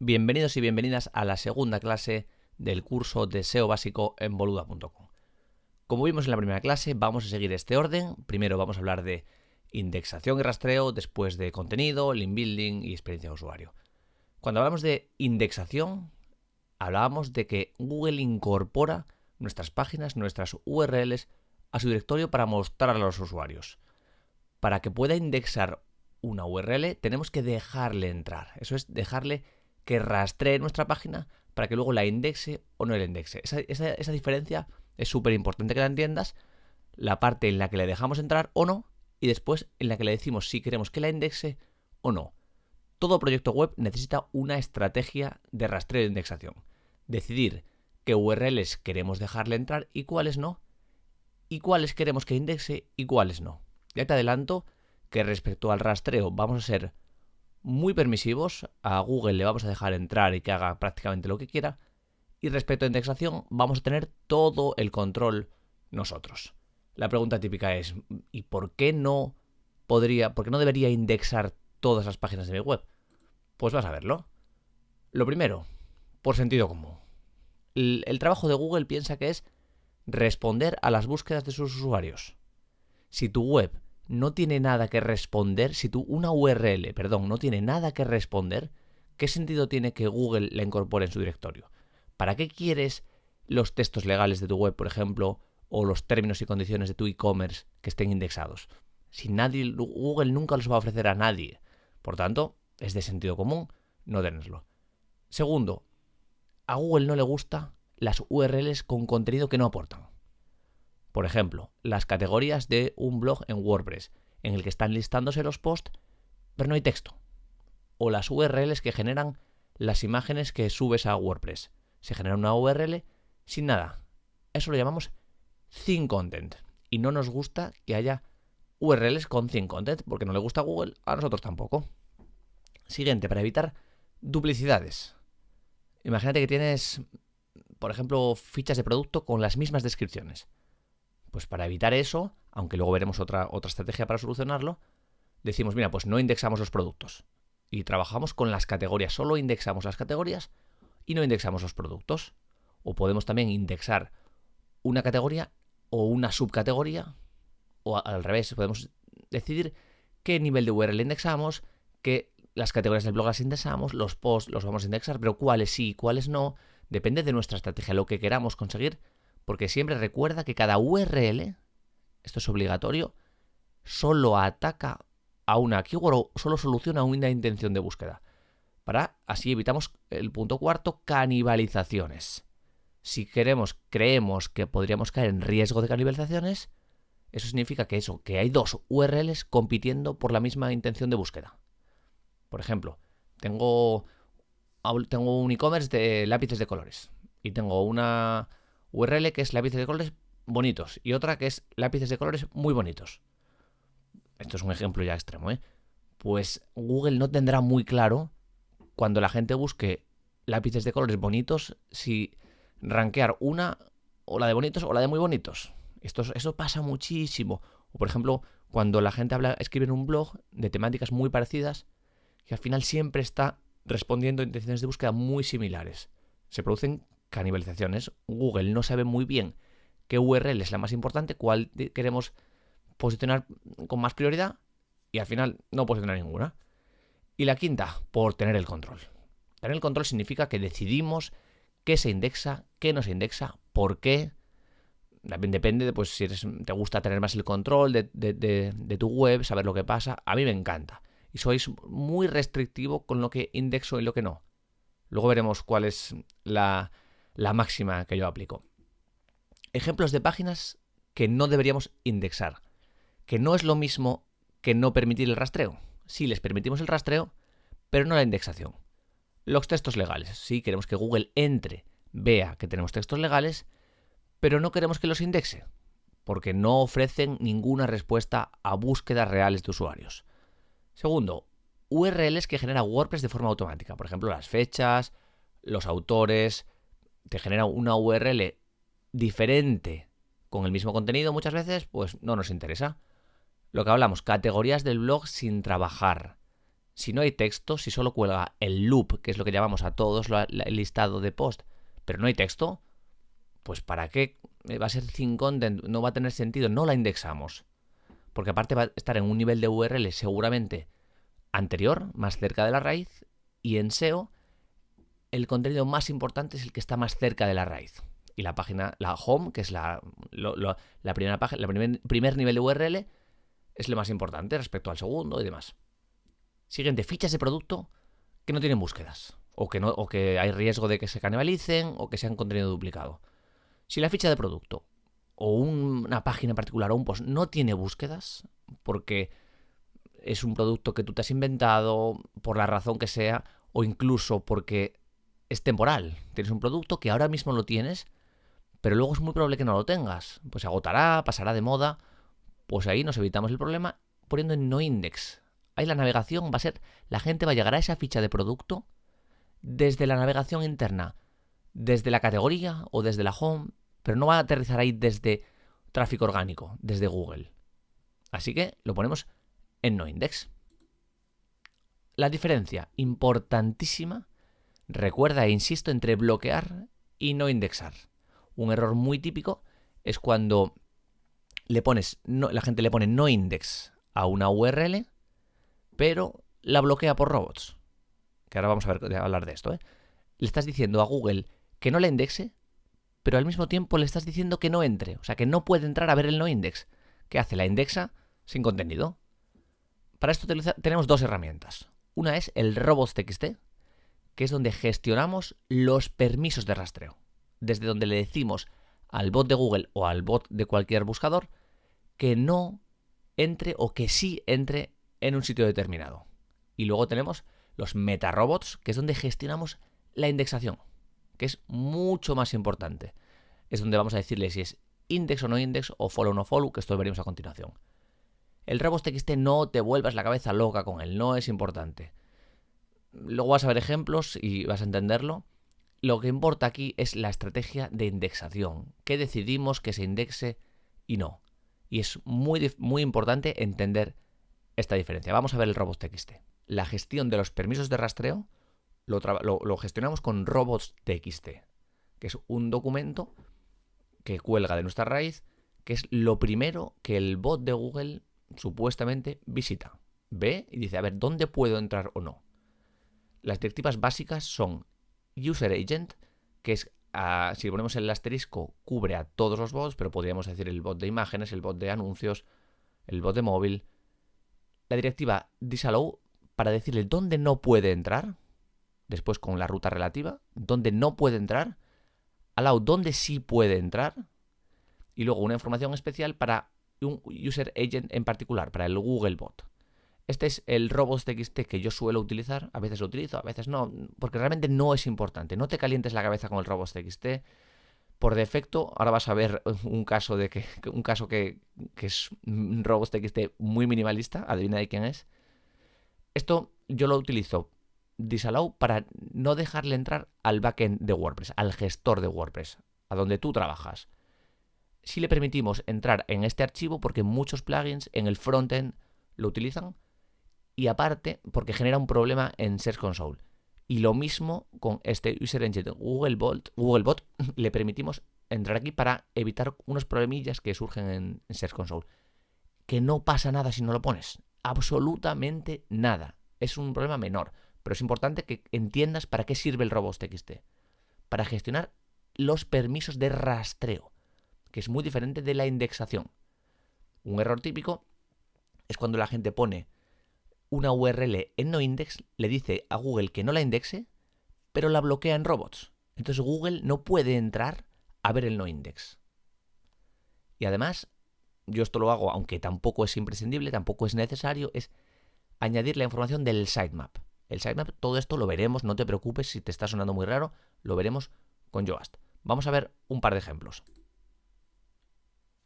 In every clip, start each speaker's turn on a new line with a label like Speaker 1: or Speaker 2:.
Speaker 1: Bienvenidos y bienvenidas a la segunda clase del curso de SEO básico en boluda.com. Como vimos en la primera clase, vamos a seguir este orden. Primero vamos a hablar de indexación y rastreo, después de contenido, link building y experiencia de usuario. Cuando hablamos de indexación, hablábamos de que Google incorpora nuestras páginas, nuestras URLs a su directorio para mostrarlas a los usuarios. Para que pueda indexar una URL, tenemos que dejarle entrar. Eso es, dejarle que rastree nuestra página para que luego la indexe o no la indexe. Esa diferencia es súper importante que la entiendas. La parte en la que le dejamos entrar o no, y después en la que le decimos si queremos que la indexe o no. Todo proyecto web necesita una estrategia de rastreo de indexación. Decidir qué URLs queremos dejarle entrar y cuáles no, y cuáles queremos que indexe y cuáles no. Ya te adelanto que respecto al rastreo vamos a ser muy permisivos, a Google le vamos a dejar entrar y que haga prácticamente lo que quiera, y respecto a indexación vamos a tener todo el control nosotros. La pregunta típica es, ¿y por qué no debería indexar todas las páginas de mi web? Pues vas a verlo. Lo primero, por sentido común. El trabajo de Google piensa que es responder a las búsquedas de sus usuarios. Si tu web no tiene nada que responder, una URL, no tiene nada que responder, ¿qué sentido tiene que Google la incorpore en su directorio? ¿Para qué quieres los textos legales de tu web, por ejemplo, o los términos y condiciones de tu e-commerce que estén indexados? Si Google nunca los va a ofrecer a nadie. Por tanto, es de sentido común no tenerlo. Segundo, a Google no le gustan las URLs con contenido que no aportan. Por ejemplo, las categorías de un blog en WordPress, en el que están listándose los posts, pero no hay texto. O las URLs que generan las imágenes que subes a WordPress. Se genera una URL sin nada. Eso lo llamamos thin content. Y no nos gusta que haya URLs con thin content, porque no le gusta a Google, a nosotros tampoco. Siguiente, para evitar duplicidades. Imagínate que tienes, por ejemplo, fichas de producto con las mismas descripciones. Pues para evitar eso, aunque luego veremos otra estrategia para solucionarlo, decimos, mira, pues no indexamos los productos. Y trabajamos con las categorías. Solo indexamos las categorías y no indexamos los productos. O podemos también indexar una categoría o una subcategoría. O al revés, podemos decidir qué nivel de URL indexamos, que las categorías del blog las indexamos, los posts los vamos a indexar, pero cuáles sí y cuáles no. Depende de nuestra estrategia, lo que queramos conseguir. Porque siempre recuerda que cada URL, esto es obligatorio, solo ataca a una keyword o solo soluciona una intención de búsqueda. Así evitamos el punto cuarto, canibalizaciones. Si creemos que podríamos caer en riesgo de canibalizaciones, eso significa que hay dos URLs compitiendo por la misma intención de búsqueda. Por ejemplo, tengo un e-commerce de lápices de colores y tengo una URL que es lápices de colores bonitos y otra que es lápices de colores muy bonitos. Esto es un ejemplo ya extremo, ¿eh? Pues Google no tendrá muy claro cuando la gente busque lápices de colores bonitos si rankear una o la de bonitos o la de muy bonitos. Eso pasa muchísimo. O por ejemplo, cuando la gente escribe en un blog de temáticas muy parecidas y al final siempre está respondiendo a intenciones de búsqueda muy similares. Se producen canibalizaciones. Google no sabe muy bien qué URL es la más importante, cuál queremos posicionar con más prioridad y al final no posicionar ninguna. Y la quinta, por tener el control. Tener el control significa que decidimos qué se indexa, qué no se indexa, por qué. Depende de si te gusta tener más el control de tu web, saber lo que pasa. A mí me encanta. Y sois muy restrictivo con lo que indexo y lo que no. Luego veremos cuál es la máxima que yo aplico. Ejemplos de páginas que no deberíamos indexar. Que no es lo mismo que no permitir el rastreo. Sí, les permitimos el rastreo, pero no la indexación. Los textos legales. Sí, queremos que Google vea que tenemos textos legales, pero no queremos que los indexe, porque no ofrecen ninguna respuesta a búsquedas reales de usuarios. Segundo, URLs que genera WordPress de forma automática. Por ejemplo, las fechas, los autores. Te genera una URL diferente con el mismo contenido muchas veces, pues no nos interesa. Lo que hablamos, categorías del blog sin trabajar. Si no hay texto, si solo cuelga el loop, que es lo que llamamos a todos el listado de post, pero no hay texto, pues ¿para qué? Va a ser thin content, no va a tener sentido, no la indexamos. Porque aparte va a estar en un nivel de URL seguramente anterior, más cerca de la raíz, y en SEO el contenido más importante es el que está más cerca de la raíz. Y la página, la home, que es la primera página, el primer nivel de URL, es lo más importante respecto al segundo y demás. Siguiente, fichas de producto que no tienen búsquedas, o que hay riesgo de que se canibalicen o que sean contenido duplicado. Si la ficha de producto o una página en particular o un post no tiene búsquedas, porque es un producto que tú te has inventado, por la razón que sea, o incluso porque es temporal. Tienes un producto que ahora mismo lo tienes, pero luego es muy probable que no lo tengas. Pues se agotará, pasará de moda. Pues ahí nos evitamos el problema poniendo en noindex. Ahí la navegación va a ser, la gente va a llegar a esa ficha de producto desde la navegación interna, desde la categoría o desde la home, pero no va a aterrizar ahí desde tráfico orgánico, desde Google. Así que lo ponemos en noindex. La diferencia importantísima, recuerda e insisto, entre bloquear y no indexar. Un error muy típico es cuando la gente le pone no index a una URL, pero la bloquea por robots. Que ahora vamos a hablar de esto. Le estás diciendo a Google que no la indexe, pero al mismo tiempo le estás diciendo que no entre. O sea, que no puede entrar a ver el no index. ¿Qué hace? La indexa sin contenido. Para esto tenemos dos herramientas. Una es el robots.txt, que es donde gestionamos los permisos de rastreo. Desde donde le decimos al bot de Google o al bot de cualquier buscador que no entre o que sí entre en un sitio determinado. Y luego tenemos los metarobots, que es donde gestionamos la indexación, que es mucho más importante. Es donde vamos a decirle si es index o no index, o follow o no follow, que esto lo veremos a continuación. El robots.txt no te vuelvas la cabeza loca con él, no es importante. Luego vas a ver ejemplos y vas a entenderlo. Lo que importa aquí es la estrategia de indexación, que decidimos que se indexe y no. Y es muy importante entender esta diferencia. Vamos a ver el robots.txt. La gestión de los permisos de rastreo lo gestionamos con robots.txt, que es un documento que cuelga de nuestra raíz, que es lo primero que el bot de Google supuestamente visita. Ve y dice, a ver, ¿dónde puedo entrar o no? Las directivas básicas son user agent, que es, si ponemos el asterisco, cubre a todos los bots, pero podríamos decir el bot de imágenes, el bot de anuncios, el bot de móvil. La directiva disallow para decirle dónde no puede entrar, después con la ruta relativa, dónde no puede entrar, allow dónde sí puede entrar, y luego una información especial para un user agent en particular, para el Google Bot. Este es el robots.txt que yo suelo utilizar, a veces lo utilizo, a veces no, porque realmente no es importante. No te calientes la cabeza con el robots.txt. Por defecto, ahora vas a ver un caso que es un robots.txt muy minimalista, adivina de quién es. Esto yo lo utilizo disallow para no dejarle entrar al backend de WordPress, al gestor de WordPress, a donde tú trabajas. Si le permitimos entrar en este archivo, porque muchos plugins en el frontend lo utilizan, y aparte porque genera un problema en Search Console. Y lo mismo con este User Agent Googlebot, le permitimos entrar aquí para evitar unos problemillas que surgen en Search Console. Que no pasa nada si no lo pones. Absolutamente nada. Es un problema menor. Pero es importante que entiendas para qué sirve el robots.txt. Para gestionar los permisos de rastreo, que es muy diferente de la indexación. Un error típico es cuando la gente pone una URL en noindex, le dice a Google que no la indexe, pero la bloquea en robots. Entonces Google no puede entrar a ver el noindex. Y además, yo esto lo hago, aunque tampoco es imprescindible, tampoco es necesario, es añadir la información del sitemap. El sitemap, todo esto lo veremos, no te preocupes si te está sonando muy raro, lo veremos con Yoast. Vamos a ver un par de ejemplos.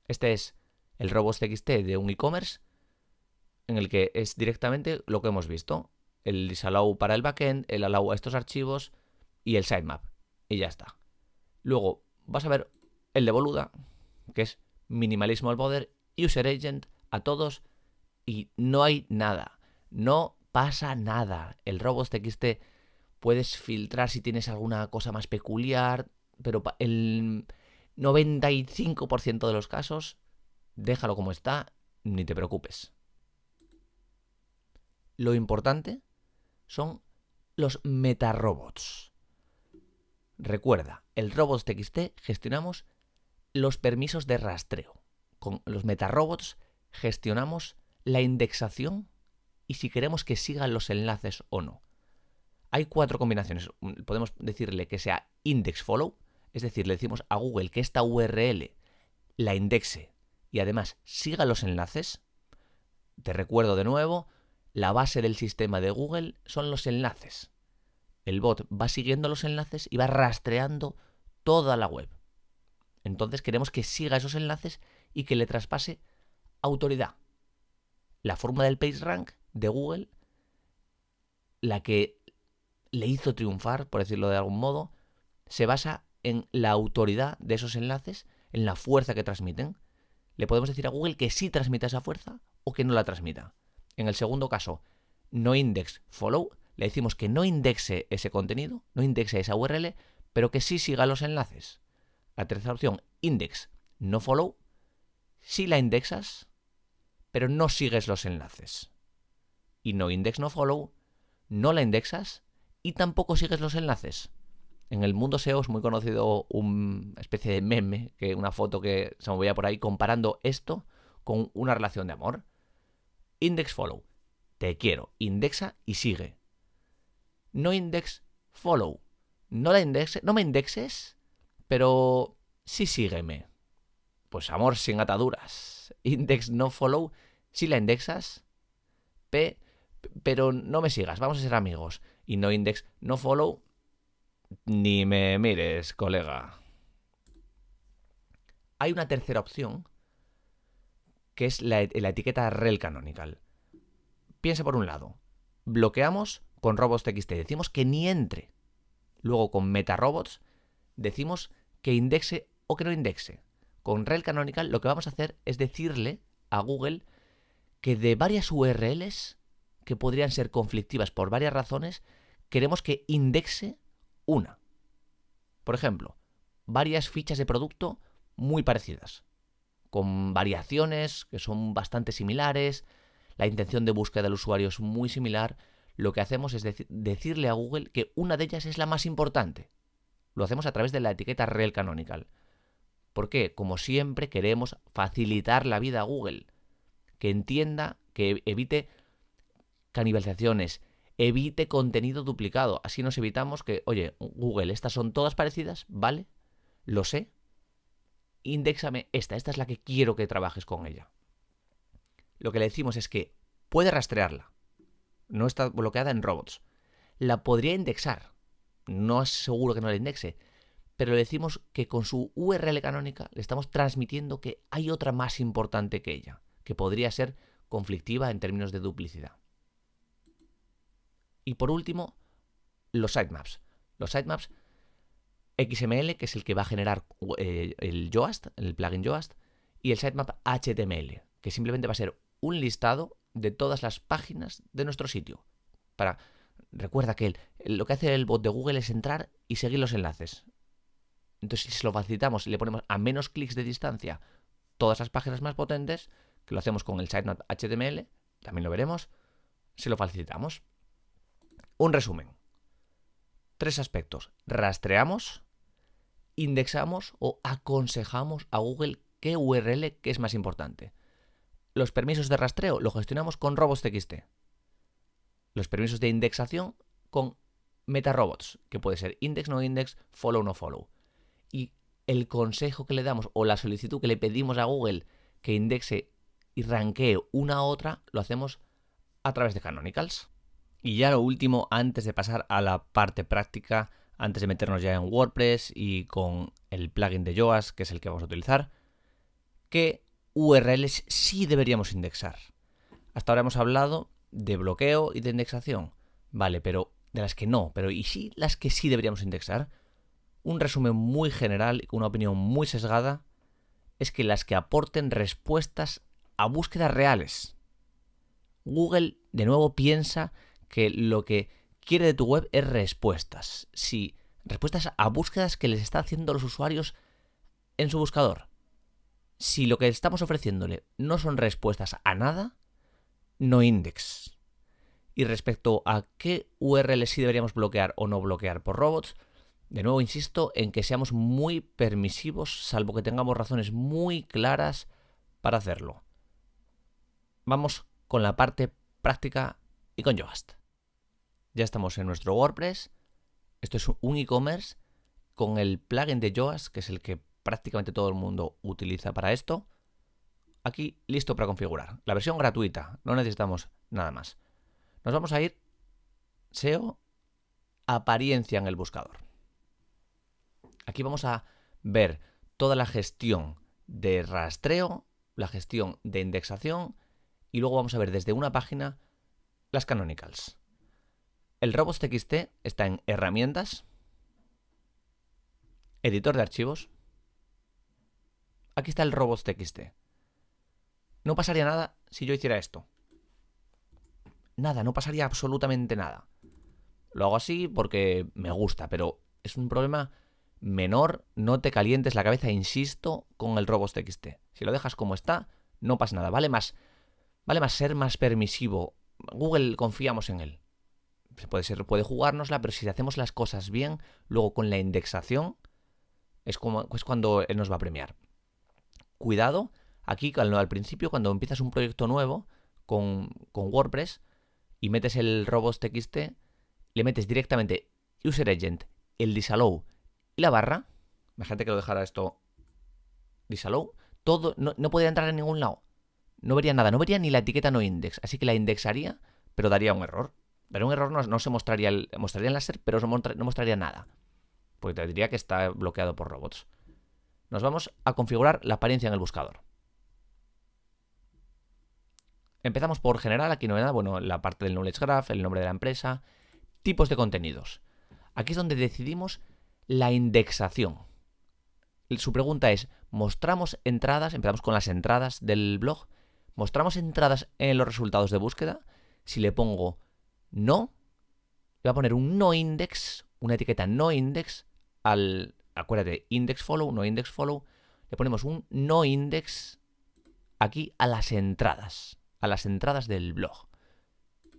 Speaker 1: Este es el robots.txt de un e-commerce, en el que es directamente lo que hemos visto. El disallow para el backend, el allow a estos archivos y el sitemap. Y ya está. Luego vas a ver el de Boluda, que es minimalismo al poder, user agent a todos, y no hay nada. No pasa nada. El robots.txt puedes filtrar si tienes alguna cosa más peculiar, pero el 95% de los casos, déjalo como está, ni te preocupes. Lo importante son los metarobots. Recuerda, el robots.txt gestionamos los permisos de rastreo. Con los metarobots gestionamos la indexación y si queremos que sigan los enlaces o no. Hay 4 combinaciones. Podemos decirle que sea index follow, es decir, le decimos a Google que esta URL la indexe y además siga los enlaces. Te recuerdo de nuevo, la base del sistema de Google son los enlaces. El bot va siguiendo los enlaces y va rastreando toda la web. Entonces queremos que siga esos enlaces y que le traspase autoridad. La fórmula del PageRank de Google, la que le hizo triunfar, por decirlo de algún modo, se basa en la autoridad de esos enlaces, en la fuerza que transmiten. Le podemos decir a Google que sí transmita esa fuerza o que no la transmita. En el segundo caso, no index follow, le decimos que no indexe ese contenido, no indexe esa URL, pero que sí siga los enlaces. La tercera opción, index no follow, sí la indexas, pero no sigues los enlaces. Y no index no follow, no la indexas y tampoco sigues los enlaces. En el mundo SEO es muy conocido una especie de meme, una foto que se movía por ahí comparando esto con una relación de amor. Index follow, te quiero, indexa y sigue. No index follow, no me indexes, pero sí sígueme. Pues amor sin ataduras. Index no follow, sí la indexas, pero no me sigas, vamos a ser amigos. Y no index no follow, ni me mires, colega. Hay una tercera opción, que es la etiqueta rel canonical. Piensa por un lado, bloqueamos con robots.txt, decimos que ni entre. Luego con metarobots decimos que indexe o que no indexe. Con rel canonical lo que vamos a hacer es decirle a Google que de varias URLs que podrían ser conflictivas por varias razones, queremos que indexe una. Por ejemplo, varias fichas de producto muy parecidas, con variaciones que son bastante similares, la intención de búsqueda del usuario es muy similar. Lo que hacemos es decirle a Google que una de ellas es la más importante. Lo hacemos a través de la etiqueta rel canonical. ¿Por qué? Como siempre queremos facilitar la vida a Google, que entienda, que evite canibalizaciones, evite contenido duplicado. Así nos evitamos que, oye, Google, estas son todas parecidas, ¿vale? Lo sé. Indéxame esta es la que quiero que trabajes con ella. Lo que le decimos es que puede rastrearla. No está bloqueada en robots. La podría indexar. No es seguro que no la indexe. Pero le decimos que con su URL canónica le estamos transmitiendo que hay otra más importante que ella, que podría ser conflictiva en términos de duplicidad. Y por último, los sitemaps. Los sitemaps XML, que es el que va a generar el Yoast, el plugin Yoast, y el sitemap HTML, que simplemente va a ser un listado de todas las páginas de nuestro sitio. Recuerda que lo que hace el bot de Google es entrar y seguir los enlaces. Entonces, si se lo facilitamos y le ponemos a menos clics de distancia todas las páginas más potentes, que lo hacemos con el sitemap HTML, también lo veremos, se lo facilitamos. Un resumen. 3 aspectos. Rastreamos, indexamos o aconsejamos a Google qué URL que es más importante. Los permisos de rastreo lo gestionamos con robots.txt. Los permisos de indexación con metarobots, que puede ser index, no index, follow, no follow. Y el consejo que le damos o la solicitud que le pedimos a Google que indexe y rankee una a otra, lo hacemos a través de Canonicals. Y ya lo último, antes de pasar a la parte práctica, antes de meternos ya en WordPress y con el plugin de Yoast, que es el que vamos a utilizar, ¿qué URLs sí deberíamos indexar? Hasta ahora hemos hablado de bloqueo y de indexación. Vale, pero de las que no. Pero ¿y sí las que sí deberíamos indexar? Un resumen muy general y con una opinión muy sesgada es que las que aporten respuestas a búsquedas reales. Google, de nuevo, piensa que lo que quiere de tu web es respuestas. Sí, respuestas a búsquedas que les está haciendo los usuarios en su buscador. Si lo que estamos ofreciéndole no son respuestas a nada, no index. Y respecto a qué URL sí deberíamos bloquear o no bloquear por robots, de nuevo insisto en que seamos muy permisivos, salvo que tengamos razones muy claras para hacerlo. Vamos con la parte práctica y con Yoast. Ya estamos en nuestro WordPress. Esto es un e-commerce con el plugin de Yoast, que es el que prácticamente todo el mundo utiliza para esto. Aquí listo para configurar. La versión gratuita, no necesitamos nada más. Nos vamos a ir SEO, apariencia en el buscador. Aquí vamos a ver toda la gestión de rastreo, la gestión de indexación y luego vamos a ver desde una página las canonicals. El robots.txt está en herramientas, editor de archivos. Aquí está el robots.txt. No pasaría nada si yo hiciera esto. Nada, no pasaría absolutamente nada. Lo hago así porque me gusta, pero es un problema menor. No te calientes la cabeza, insisto, con el robots.txt. Si lo dejas como está, no pasa nada. Vale más ser más permisivo. Google, confiamos en él. Puede jugárnosla, pero si hacemos las cosas bien, luego con la indexación es cuando él nos va a premiar. Cuidado, aquí al principio, cuando empiezas un proyecto nuevo con WordPress y metes el robots.txt, le metes directamente user agent, el disallow y la barra. Imagínate que lo dejara esto disallow. Todo no podría entrar en ningún lado. No vería nada, no vería ni la etiqueta no index. Así que la indexaría, pero daría un error. Daría un error, no se mostraría mostraría el láser, pero no mostraría nada. Porque te diría que está bloqueado por robots. Nos vamos a configurar la apariencia en el buscador. Empezamos por general, aquí no hay nada, bueno, la parte del knowledge graph, el nombre de la empresa, tipos de contenidos. Aquí es donde decidimos la indexación. Su pregunta es, ¿mostramos entradas? Empezamos con las entradas del blog. ¿Mostramos entradas en los resultados de búsqueda? Si le pongo no, le va a poner un no index, una etiqueta no index acuérdate, index follow, no index follow. Le ponemos un no index aquí a las entradas del blog.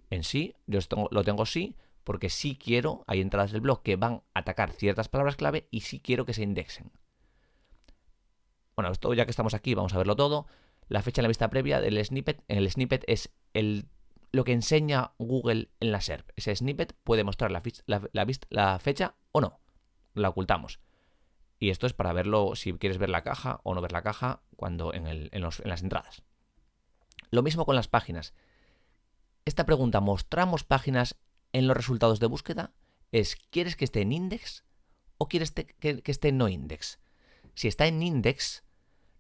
Speaker 1: En sí, yo lo tengo sí, porque sí quiero, hay entradas del blog que van a atacar ciertas palabras clave y sí quiero que se indexen. Bueno, esto ya que estamos aquí, vamos a verlo todo. La fecha en la vista previa del snippet. El snippet es lo que enseña Google en la SERP. Ese snippet puede mostrar la fecha o no. La ocultamos. Y esto es para verlo si quieres ver la caja o no ver la caja en las entradas. Lo mismo con las páginas. Esta pregunta, ¿mostramos páginas en los resultados de búsqueda? ¿Quieres que esté en index o quieres que esté en no index? Si está en index,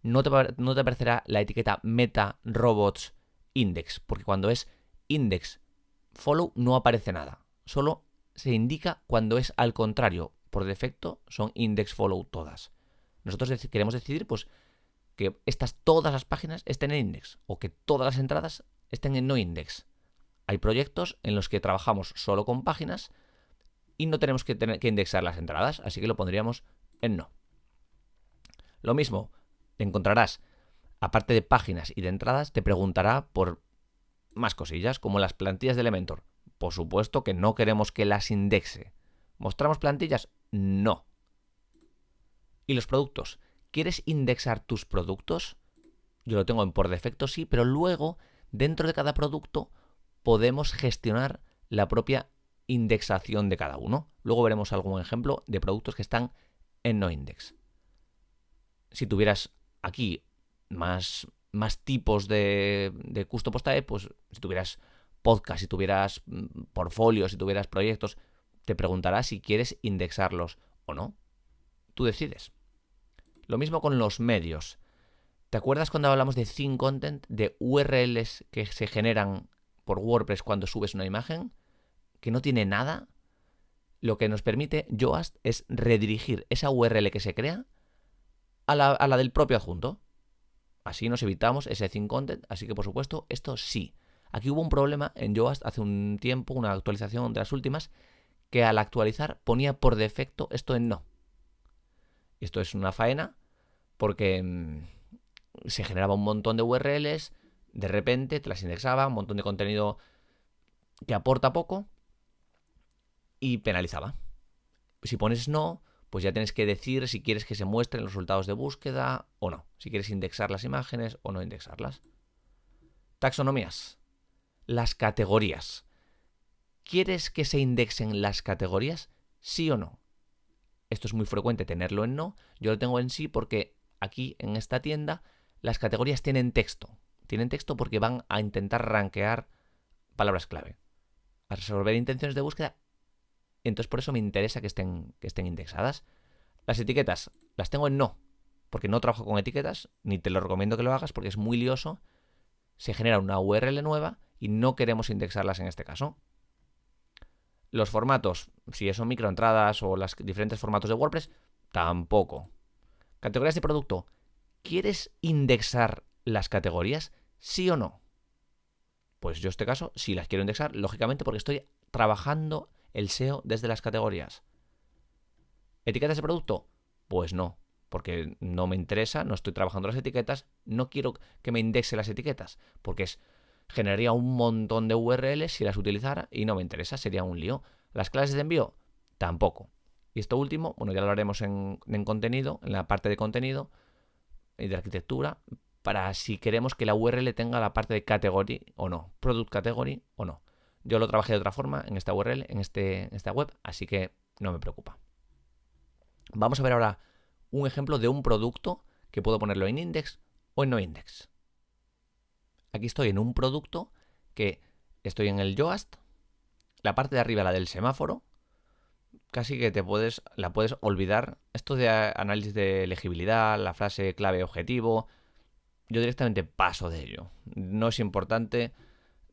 Speaker 1: no te aparecerá la etiqueta meta robots index, porque cuando es index follow no aparece nada. Solo se indica cuando es al contrario. Por defecto son index follow todas. Nosotros queremos decidir pues que todas las páginas estén en index o que todas las entradas estén en no index. Hay proyectos en los que trabajamos solo con páginas y no tenemos que indexar las entradas, así que lo pondríamos en no. Lo mismo, encontrarás, aparte de páginas y de entradas, te preguntará por más cosillas, como las plantillas de Elementor. Por supuesto que no queremos que las indexe. ¿Mostramos plantillas? No. ¿Y los productos? ¿Quieres indexar tus productos? Yo lo tengo en por defecto, sí, pero luego, dentro de cada producto, podemos gestionar la propia indexación de cada uno. Luego veremos algún ejemplo de productos que están en no index. Si tuvieras aquí más tipos de custom post type, pues si tuvieras podcast, si tuvieras portfolio, si tuvieras proyectos, te preguntará si quieres indexarlos o no. Tú decides. Lo mismo con los medios. ¿Te acuerdas cuando hablamos de thin content, de URLs que se generan por WordPress cuando subes una imagen? Que no tiene nada. Lo que nos permite Yoast es redirigir esa URL que se crea a la del propio adjunto. Así nos evitamos ese thin content. Así que, por supuesto, esto sí. Aquí hubo un problema en Yoast hace un tiempo, una actualización de las últimas, que al actualizar ponía por defecto esto en no. Esto es una faena porque se generaba un montón de URLs, de repente te las indexaba, un montón de contenido que aporta poco y penalizaba. Si pones no, pues ya tienes que decir si quieres que se muestren los resultados de búsqueda o no. Si quieres indexar las imágenes o no indexarlas. Taxonomías. Las categorías. ¿Quieres que se indexen las categorías? ¿Sí o no? Esto es muy frecuente tenerlo en no. Yo lo tengo en sí porque aquí en esta tienda las categorías tienen texto. Tienen texto porque van a intentar rankear palabras clave, a resolver intenciones de búsqueda. Entonces por eso me interesa que estén indexadas. Las etiquetas las tengo en no, porque no trabajo con etiquetas, ni te lo recomiendo que lo hagas porque es muy lioso. Se genera una URL nueva y no queremos indexarlas en este caso. Los formatos, si son microentradas o los diferentes formatos de WordPress, tampoco. Categorías de producto. ¿Quieres indexar las categorías? ¿Sí o no? Pues yo en este caso sí las quiero indexar, lógicamente porque estoy trabajando el SEO desde las categorías. ¿Etiquetas de producto? Pues no, porque no me interesa, no estoy trabajando las etiquetas, no quiero que me indexe las etiquetas, porque generaría un montón de URLs si las utilizara y no me interesa, sería un lío. ¿Las clases de envío? Tampoco. Y esto último, bueno, ya lo haremos en contenido, en la parte de contenido y de arquitectura, para si queremos que la URL tenga la parte de category o no, product category o no. Yo lo trabajé de otra forma en esta URL, en esta web, así que no me preocupa. Vamos a ver ahora un ejemplo de un producto que puedo ponerlo en index o en no index. Aquí estoy en un producto que estoy en el Yoast, la parte de arriba, la del semáforo, casi que la puedes olvidar. Esto de análisis de legibilidad, la frase clave objetivo, yo directamente paso de ello. No es importante,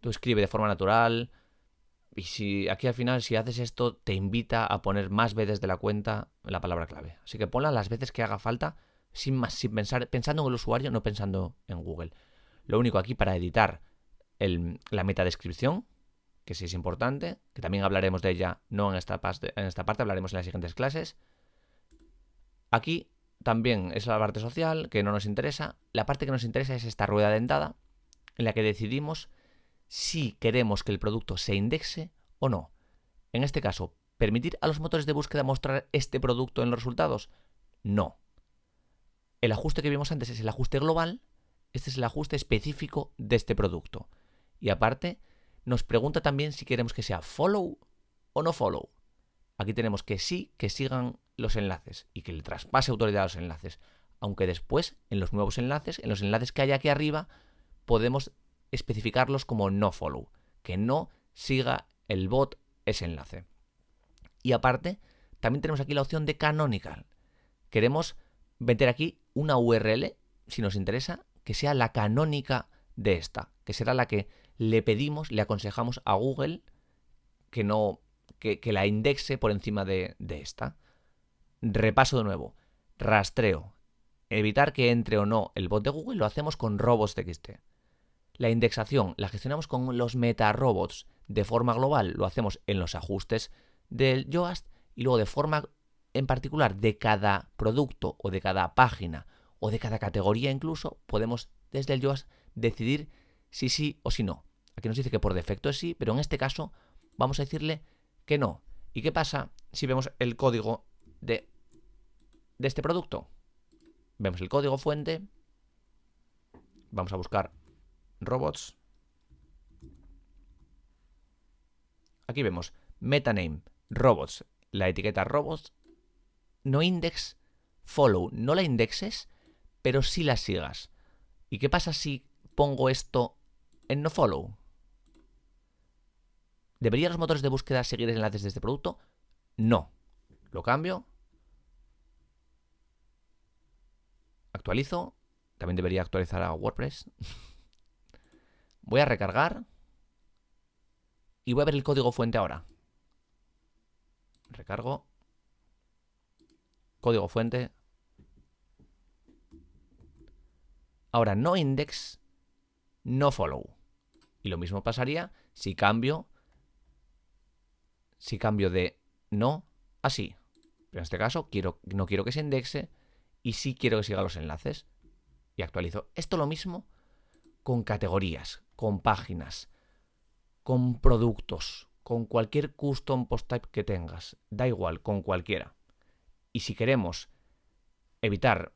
Speaker 1: tú escribe de forma natural y si aquí al final si haces esto te invita a poner más veces de la cuenta la palabra clave. Así que ponla las veces que haga falta sin más, sin pensar, pensando en el usuario, no pensando en Google. Lo único aquí para editar la metadescripción, que sí es importante, que también hablaremos de ella, no en esta parte, hablaremos en las siguientes clases. Aquí también es la parte social, que no nos interesa. La parte que nos interesa es esta rueda dentada, en la que decidimos si queremos que el producto se indexe o no. En este caso, ¿permitir a los motores de búsqueda mostrar este producto en los resultados? No. El ajuste que vimos antes es el ajuste global, este es el ajuste específico de este producto. Y aparte, nos pregunta también si queremos que sea follow o no follow. Aquí tenemos que sí, que sigan los enlaces y que le traspase autoridad a los enlaces. Aunque después, en los nuevos enlaces, en los enlaces que hay aquí arriba, podemos especificarlos como no follow, que no siga el bot ese enlace. Y aparte, también tenemos aquí la opción de canonical. Queremos meter aquí una URL, si nos interesa, que sea la canónica de esta, que será la que le pedimos, le aconsejamos a Google que no que la indexe por encima de esta. Repaso de nuevo. Rastreo. Evitar que entre o no el bot de Google lo hacemos con robots.txt. La indexación la gestionamos con los metarobots. De forma global lo hacemos en los ajustes del Yoast y luego de forma en particular de cada producto o de cada página o de cada categoría incluso podemos desde el Yoast decidir si sí o si no. Aquí nos dice que por defecto es sí, pero en este caso vamos a decirle que no. ¿Y qué pasa si vemos el código de este producto? Vemos el código fuente, vamos a buscar robots. Aquí vemos metaname, robots, la etiqueta robots, no index, follow, no la indexes, pero sí la sigas. ¿Y qué pasa si pongo esto en no follow? ¿Deberían los motores de búsqueda seguir enlaces de este producto? No. Lo cambio. Actualizo. También debería actualizar a WordPress. Voy a recargar. Y voy a ver el código fuente ahora. Recargo. Código fuente. Ahora no index, no follow. Y lo mismo pasaría si cambio de no a sí. Pero en este caso no quiero que se indexe y sí quiero que siga los enlaces. Y actualizo. Esto lo mismo con categorías, con páginas, con productos, con cualquier custom post type que tengas. Da igual, con cualquiera. Y si queremos evitar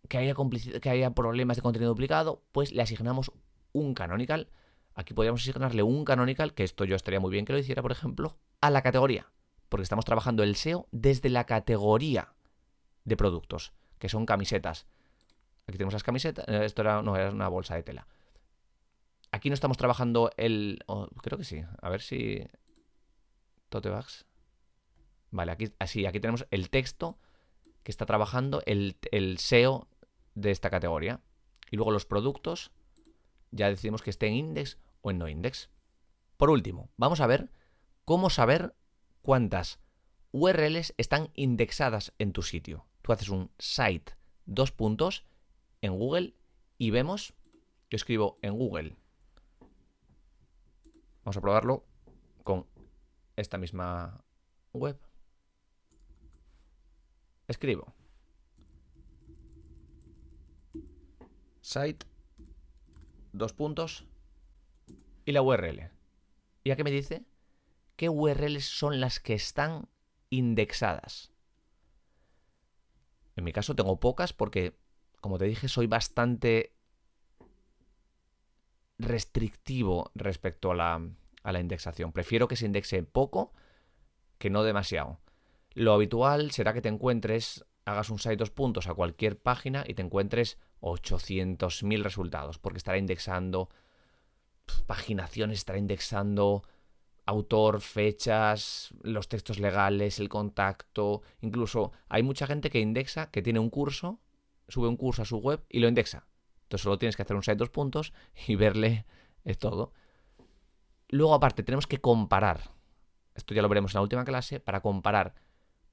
Speaker 1: que haya problemas de contenido duplicado, pues le asignamos un canonical. Aquí podríamos asignarle un canonical, que esto yo estaría muy bien que lo hiciera, por ejemplo, a la categoría. Porque estamos trabajando el SEO desde la categoría de productos, que son camisetas. Aquí tenemos las camisetas. Esto era una bolsa de tela. Aquí no estamos trabajando creo que sí. A ver si... Tote bags. Vale, aquí tenemos el texto que está trabajando el SEO de esta categoría. Y luego los productos ya decidimos que esté en index o en no index. Por último, vamos a ver cómo saber cuántas URLs están indexadas en tu sitio. Tú haces un site en Google y vemos, yo escribo en Google. Vamos a probarlo con esta misma web. Escribo site y la URL. ¿Y a qué me dice? ¿Qué URLs son las que están indexadas? En mi caso tengo pocas porque, como te dije, soy bastante restrictivo respecto a la indexación. Prefiero que se indexe poco que no demasiado. Lo habitual será que hagas un site a cualquier página y te encuentres 800.000 resultados, porque estará indexando paginaciones, estará indexando autor, fechas, los textos legales, el contacto. Incluso hay mucha gente que indexa, que tiene un curso, sube un curso a su web y lo indexa. Entonces solo tienes que hacer un site y verle todo. Luego, aparte, tenemos que comparar. Esto ya lo veremos en la última clase, para comparar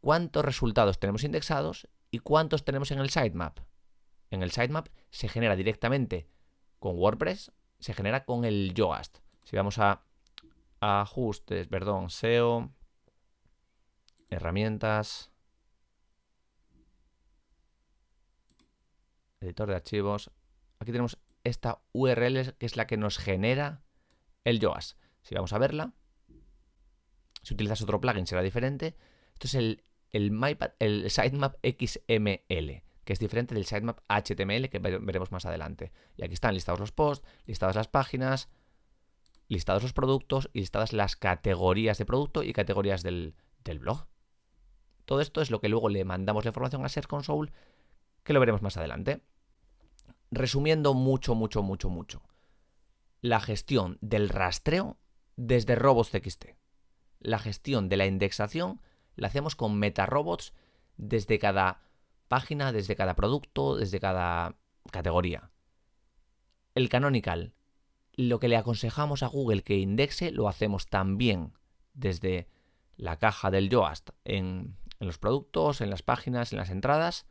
Speaker 1: cuántos resultados tenemos indexados y cuántos tenemos en el sitemap. En el sitemap se genera directamente con WordPress, se genera con el Yoast. Si vamos a ajustes, SEO, herramientas, editor de archivos. Aquí tenemos esta URL que es la que nos genera el Yoast. Si vamos a verla, si utilizas otro plugin será diferente. Esto es el sitemap XML, que es diferente del sitemap HTML que veremos más adelante. Y aquí están listados los posts, listadas las páginas, listados los productos y listadas las categorías de producto y categorías del blog. Todo esto es lo que luego le mandamos la información a Search Console, que lo veremos más adelante. Resumiendo mucho. La gestión del rastreo desde robots.txt. La gestión de la indexación la hacemos con MetaRobots desde cada página, desde cada producto, desde cada categoría. El canonical, lo que le aconsejamos a Google que indexe, lo hacemos también desde la caja del Yoast en los productos, en las páginas, en las entradas.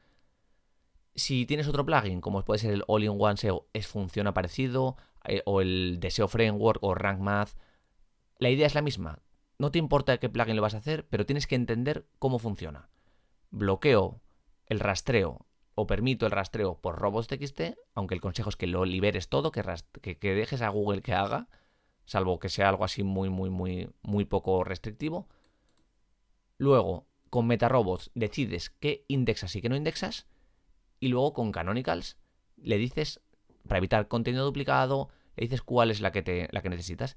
Speaker 1: Si tienes otro plugin, como puede ser el All-in-One SEO, funciona parecido, o el de SEO Framework o Rank Math, la idea es la misma. No te importa qué plugin lo vas a hacer, pero tienes que entender cómo funciona. Bloqueo el rastreo o permito el rastreo por robots.txt, aunque el consejo es que lo liberes todo, que dejes a Google que haga, salvo que sea algo así muy poco restrictivo. Luego, con MetaRobots decides qué indexas y qué no indexas. Y luego con Canonicals le dices, para evitar contenido duplicado, le dices cuál es la que necesitas.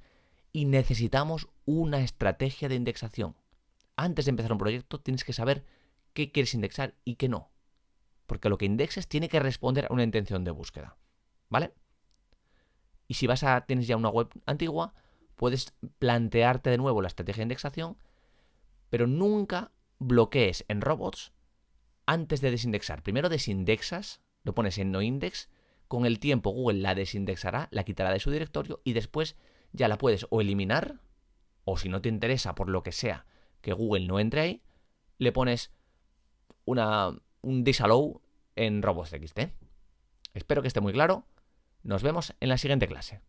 Speaker 1: Y necesitamos una estrategia de indexación. Antes de empezar un proyecto tienes que saber qué quieres indexar y qué no. Porque lo que indexes tiene que responder a una intención de búsqueda. ¿Vale? Y si tienes ya una web antigua, puedes plantearte de nuevo la estrategia de indexación, pero nunca bloquees en robots antes de desindexar. Primero desindexas, lo pones en no index, con el tiempo Google la desindexará, la quitará de su directorio y después ya la puedes o eliminar, o si no te interesa por lo que sea que Google no entre ahí, le pones un disallow en robots.txt. Espero que esté muy claro. Nos vemos en la siguiente clase.